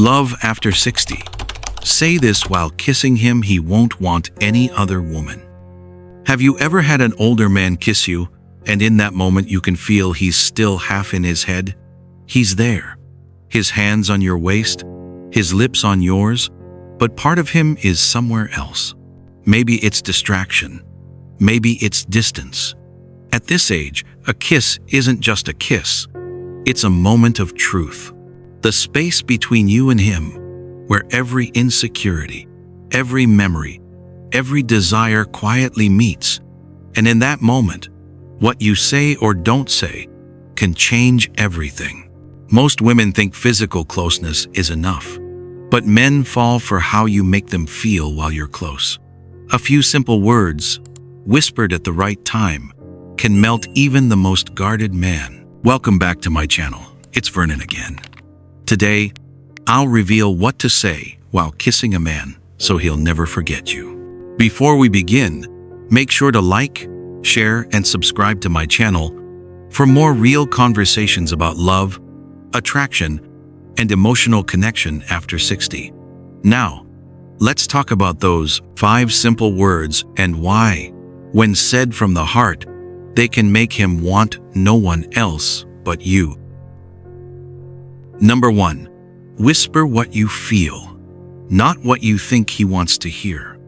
Love after 60. Say this while kissing him, he won't want any other woman. Have you ever had an older man kiss you, and in that moment you can feel he's still half in his head? He's there. His hands on your waist, his lips on yours, but part of him is somewhere else. Maybe it's distraction. Maybe it's distance. At this age, a kiss isn't just a kiss. It's a moment of truth. The space between you and him, where every insecurity, every memory, every desire quietly meets. And in that moment, what you say or don't say can change everything. Most women think physical closeness is enough, but men fall for how you make them feel while you're close. A few simple words, whispered at the right time, can melt even the most guarded man. Welcome back to my channel. It's Vernon again. Today, I'll reveal what to say while kissing a man so he'll never forget you. Before we begin, make sure to like, share, and subscribe to my channel for more real conversations about love, attraction, and emotional connection after 60. Now, let's talk about those 5 simple words and why, when said from the heart, they can make him want no one else but you. Number 1. Whisper what you feel, not what you think he wants to hear.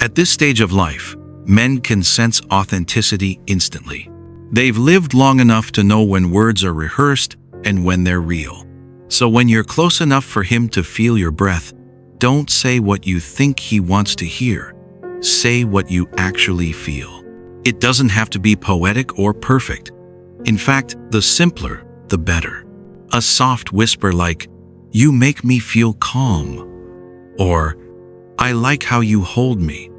At this stage of life, men can sense authenticity instantly. They've lived long enough to know when words are rehearsed and when they're real. So when you're close enough for him to feel your breath, don't say what you think he wants to hear. Say what you actually feel. It doesn't have to be poetic or perfect. In fact, the simpler, the better. A soft whisper like, "You make me feel calm," or "I like how you hold me,"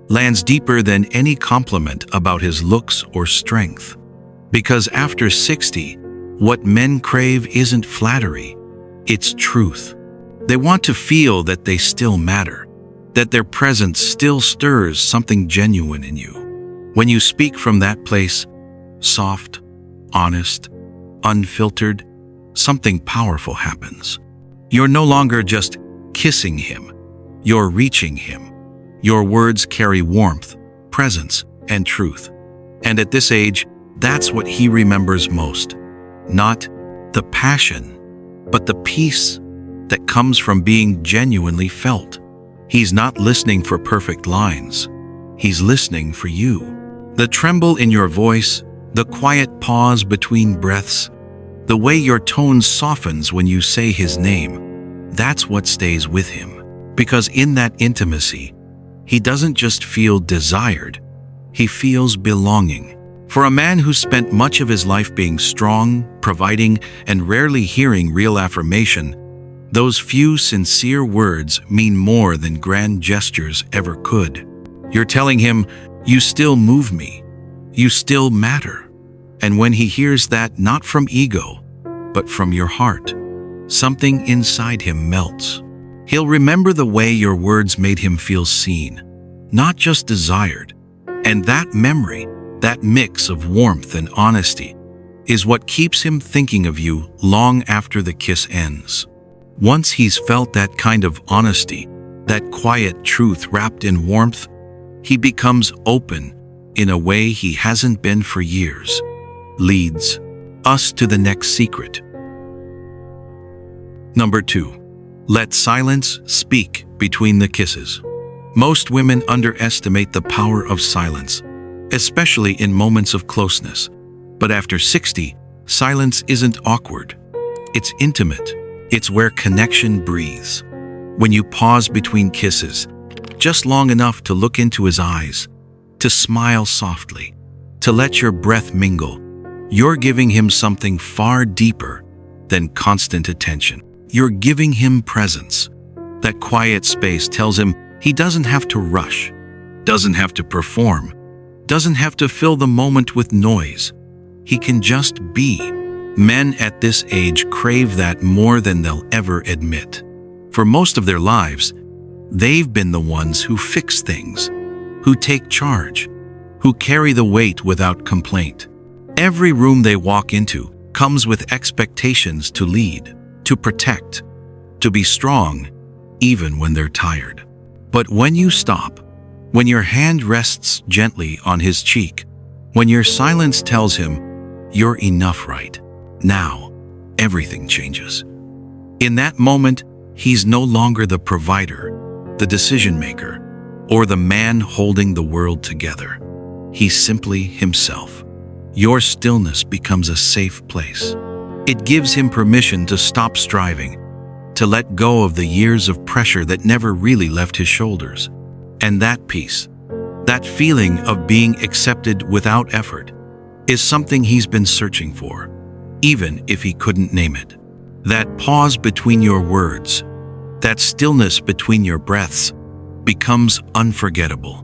lands deeper than any compliment about his looks or strength. Because after 60, what men crave isn't flattery, it's truth. They want to feel that they still matter, that their presence still stirs something genuine in you. When you speak from that place, soft, honest, unfiltered, something powerful happens. You're no longer just kissing him, you're reaching him. Your words carry warmth, presence, and truth. And at this age, that's what he remembers most. Not the passion, but the peace that comes from being genuinely felt. He's not listening for perfect lines. He's listening for you. The tremble in your voice, the quiet pause between breaths, the way your tone softens when you say his name, that's what stays with him. Because in that intimacy, he doesn't just feel desired, he feels belonging. For a man who spent much of his life being strong, providing, and rarely hearing real affirmation, those few sincere words mean more than grand gestures ever could. You're telling him, "You still move me. You still matter." And when he hears that, not from ego, but from your heart, something inside him melts. He'll remember the way your words made him feel seen, not just desired. And that memory, that mix of warmth and honesty, is what keeps him thinking of you long after the kiss ends. Once he's felt that kind of honesty, that quiet truth wrapped in warmth, he becomes open in a way he hasn't been for years. Leads us to the next secret. Number 2. Let silence speak between the kisses. Most women underestimate the power of silence, especially in moments of closeness. But after 60, silence isn't awkward. It's intimate. It's where connection breathes. When you pause between kisses, just long enough to look into his eyes, to smile softly, to let your breath mingle, you're giving him something far deeper than constant attention. You're giving him presence. That quiet space tells him he doesn't have to rush, doesn't have to perform, doesn't have to fill the moment with noise. He can just be. Men at this age crave that more than they'll ever admit. For most of their lives, they've been the ones who fix things, who take charge, who carry the weight without complaint. Every room they walk into comes with expectations to lead, to protect, to be strong, even when they're tired. But when you stop, when your hand rests gently on his cheek, when your silence tells him, "You're enough right now," everything changes. In that moment, he's no longer the provider, the decision maker, or the man holding the world together. He's simply himself. Your stillness becomes a safe place. It gives him permission to stop striving, to let go of the years of pressure that never really left his shoulders. And that peace, that feeling of being accepted without effort, is something he's been searching for, even if he couldn't name it. That pause between your words, that stillness between your breaths, becomes unforgettable.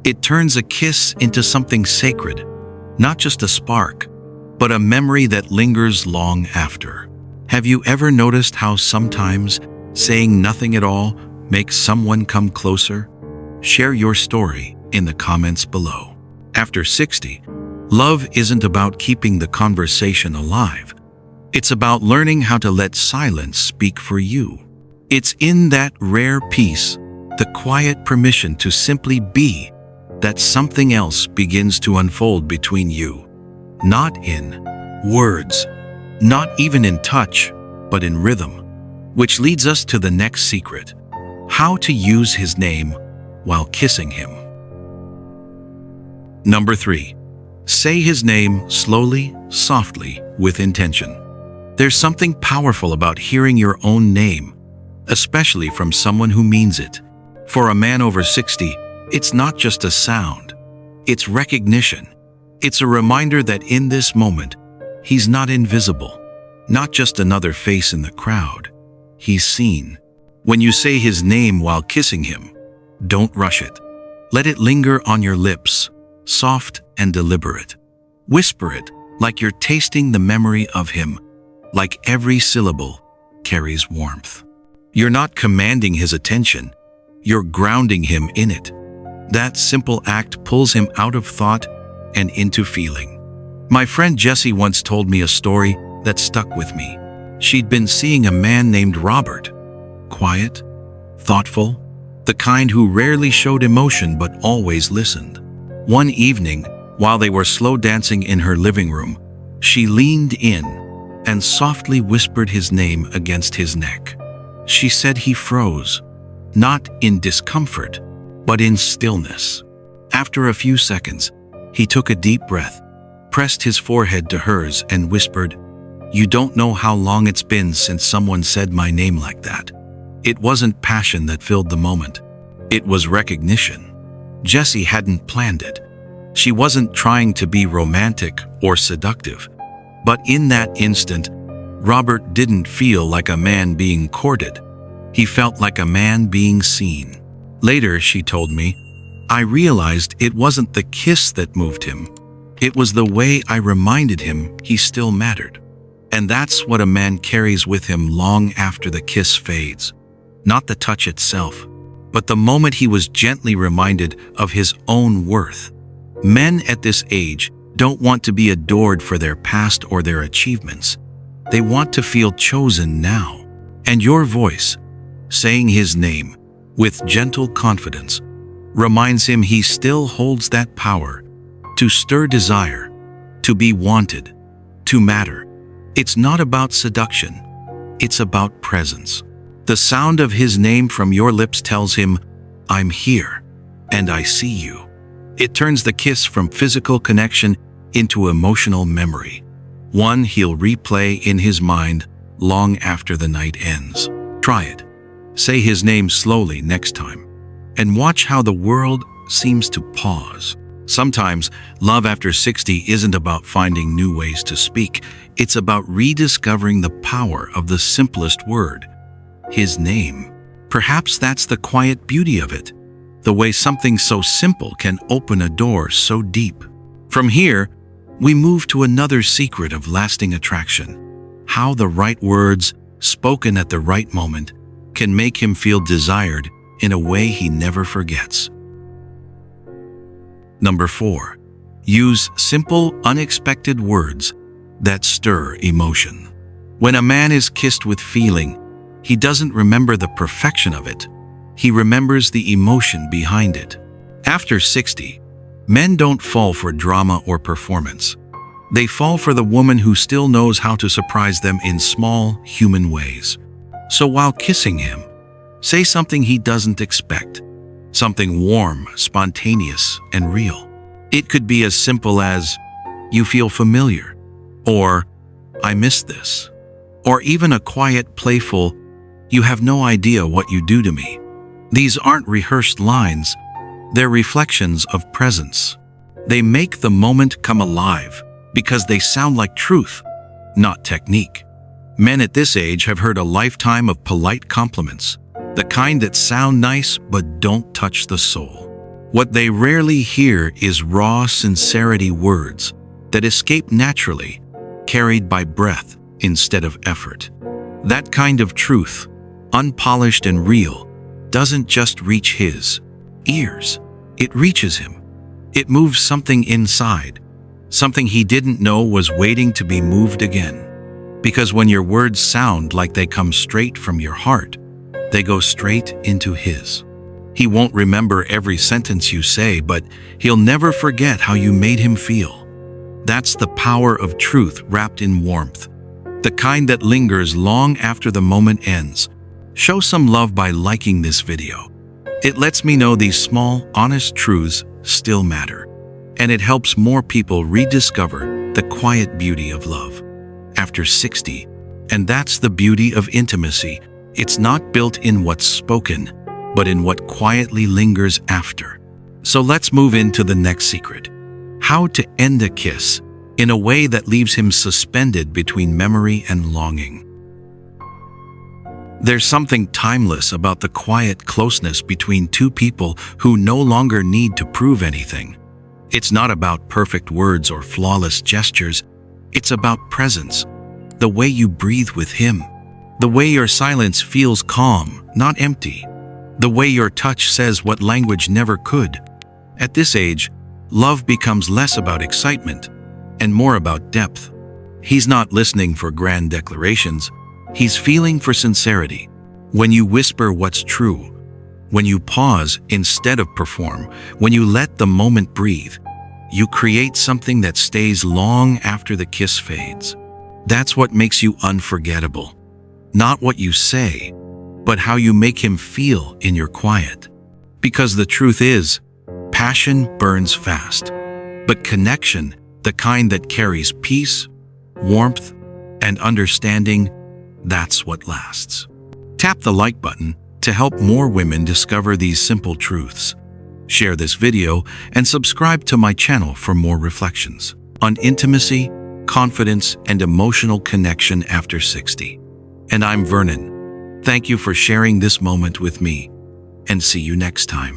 It turns a kiss into something sacred, not just a spark, but a memory that lingers long after. Have you ever noticed how sometimes saying nothing at all makes someone come closer? Share your story in the comments below. After 60, love isn't about keeping the conversation alive. It's about learning how to let silence speak for you. It's in that rare peace, the quiet permission to simply be, that something else begins to unfold between you. Not in words, not even in touch, but in rhythm. Which leads us to the next secret: how to use his name while kissing him. Number 3. Say his name slowly, softly, with intention. There's something powerful about hearing your own name, especially from someone who means it. For a man over 60, it's not just a sound. It's recognition. It's a reminder that in this moment, he's not invisible, not just another face in the crowd. He's seen. When you say his name while kissing him, don't rush it. Let it linger on your lips, soft and deliberate. Whisper it like you're tasting the memory of him, like every syllable carries warmth. You're not commanding his attention, you're grounding him in it. That simple act pulls him out of thought and into feeling. My friend Jessie once told me a story that stuck with me. She'd been seeing a man named Robert. Quiet, thoughtful, the kind who rarely showed emotion but always listened. One evening, while they were slow dancing in her living room, she leaned in and softly whispered his name against his neck. She said he froze, not in discomfort, but in stillness. After a few seconds, he took a deep breath, pressed his forehead to hers, and whispered, "You don't know how long it's been since someone said my name like that." It wasn't passion that filled the moment. It was recognition. Jessie hadn't planned it. She wasn't trying to be romantic or seductive. But in that instant, Robert didn't feel like a man being courted. He felt like a man being seen. Later, she told me, I realized it wasn't the kiss that moved him. It was the way I reminded him he still mattered. And that's what a man carries with him long after the kiss fades. Not the touch itself, but the moment he was gently reminded of his own worth. Men at this age don't want to be adored for their past or their achievements. They want to feel chosen now. And your voice, saying his name with gentle confidence, reminds him he still holds that power to stir desire, to be wanted, to matter. It's not about seduction. It's about presence. The sound of his name from your lips tells him, I'm here, and I see you. It turns the kiss from physical connection into emotional memory, one he'll replay in his mind long after the night ends. Try it. Say his name slowly next time, and watch how the world seems to pause. Sometimes, love after 60 isn't about finding new ways to speak. It's about rediscovering the power of the simplest word, his name. Perhaps that's the quiet beauty of it, the way something so simple can open a door so deep. From here, we move to another secret of lasting attraction: how the right words, spoken at the right moment, can make him feel desired in a way he never forgets. Number 4. Use simple, unexpected words that stir emotion. When a man is kissed with feeling, He doesn't remember the perfection of it. He remembers the emotion behind it. After 60, men don't fall for drama or performance. They fall for the woman who still knows how to surprise them in small, human ways. So while kissing him, say something he doesn't expect. Something warm, spontaneous, and real. It could be as simple as, "You feel familiar," or "I miss this," or even a quiet, playful, "You have no idea what you do to me." These aren't rehearsed lines, they're reflections of presence. They make the moment come alive because they sound like truth, not technique. Men at this age have heard a lifetime of polite compliments, the kind that sound nice but don't touch the soul. What they rarely hear is raw sincerity words that escape naturally, carried by breath instead of effort. That kind of truth, unpolished and real, doesn't just reach his ears. It reaches him. It moves something inside, something he didn't know was waiting to be moved again. Because when your words sound like they come straight from your heart, they go straight into his. He won't remember every sentence you say, but he'll never forget how you made him feel. That's the power of truth wrapped in warmth, the kind that lingers long after the moment ends. Show some love by liking this video. It lets me know these small, honest truths still matter, and it helps more people rediscover the quiet beauty of love. After 60, and that's the beauty of intimacy. It's not built in what's spoken, but in what quietly lingers after. So let's move into the next secret. How to end a kiss in a way that leaves him suspended between memory and longing. There's something timeless about the quiet closeness between two people who no longer need to prove anything. It's not about perfect words or flawless gestures. It's about presence, the way you breathe with him, the way your silence feels calm, not empty, the way your touch says what language never could. At this age, love becomes less about excitement and more about depth. He's not listening for grand declarations. He's feeling for sincerity. When you whisper what's true, when you pause instead of perform, when you let the moment breathe, you create something that stays long after the kiss fades. That's what makes you unforgettable. Not what you say, but how you make him feel in your quiet. Because the truth is, passion burns fast, but connection, the kind that carries peace, warmth, and understanding, that's what lasts. Tap the like button to help more women discover these simple truths. Share this video and subscribe to my channel for more reflections on intimacy, confidence, and emotional connection after 60. And I'm Vernon. Thank you for sharing this moment with me, and see you next time.